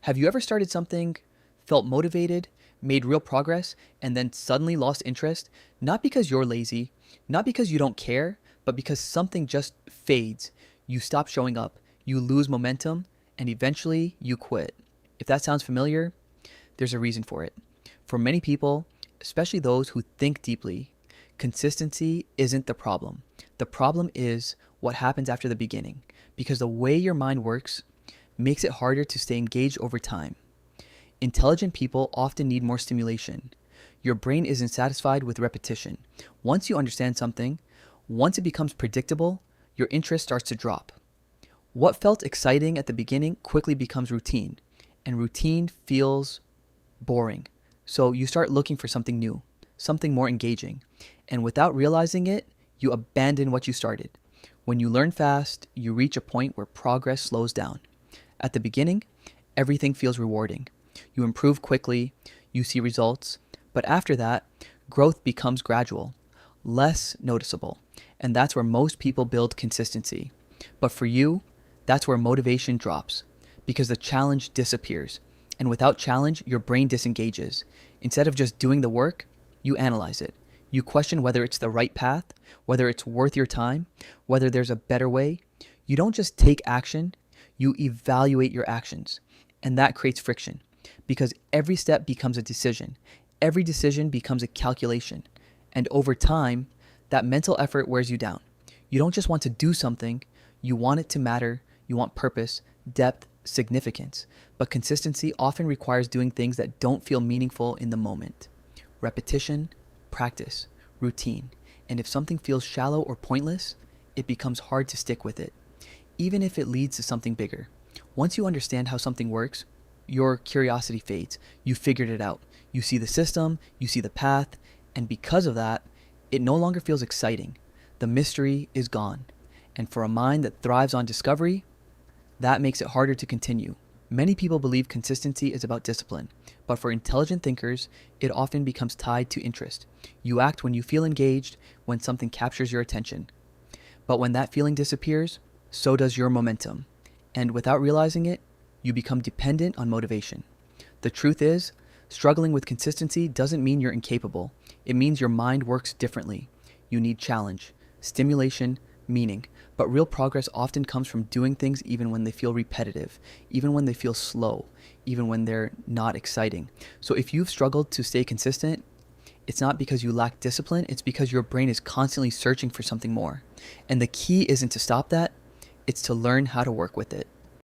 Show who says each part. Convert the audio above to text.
Speaker 1: Have you ever started something, felt motivated, made real progress, and then suddenly lost interest? Not because you're lazy, not because you don't care, but because something just fades. You stop showing up, you lose momentum, and eventually you quit. If that sounds familiar, there's a reason for it. For many people, especially those who think deeply, consistency isn't the problem. The problem is what happens after the beginning, because the way your mind works makes it harder to stay engaged over time. Intelligent people often need more stimulation. Your brain isn't satisfied with repetition. Once you understand something, once it becomes predictable, your interest starts to drop. What felt exciting at the beginning quickly becomes routine, and routine feels boring. So you start looking for something new, something more engaging. And without realizing it, you abandon what you started. When you learn fast, you reach a point where progress slows down. At the beginning, everything feels rewarding. You improve quickly, you see results, but after that, growth becomes gradual, less noticeable, and that's where most people build consistency. But for you, that's where motivation drops, because the challenge disappears. And without challenge, your brain disengages. Instead of just doing the work, you analyze it. You question whether it's the right path, whether it's worth your time, whether there's a better way. You don't just take action, you evaluate your actions. And that creates friction, because every step becomes a decision. Every decision becomes a calculation. And over time, that mental effort wears you down. You don't just want to do something, you want it to matter, you want purpose, depth, significance. But consistency often requires doing things that don't feel meaningful in the moment. Repetition, practice, routine. And if something feels shallow or pointless, it becomes hard to stick with it, even if it leads to something bigger. Once you understand how something works, your curiosity fades. You figured it out. You see the system, you see the path, and because of that, it no longer feels exciting. The mystery is gone. And for a mind that thrives on discovery, that makes it harder to continue. Many people believe consistency is about discipline, but for intelligent thinkers, it often becomes tied to interest. You act when you feel engaged, when something captures your attention. But when that feeling disappears, so does your momentum. And without realizing it, you become dependent on motivation. The truth is, struggling with consistency doesn't mean you're incapable. It means your mind works differently. You need challenge, stimulation, meaning. But real progress often comes from doing things even when they feel repetitive, even when they feel slow, even when they're not exciting. So if you've struggled to stay consistent, it's not because you lack discipline, it's because your brain is constantly searching for something more. And the key isn't to stop that, it's to learn how to work with it.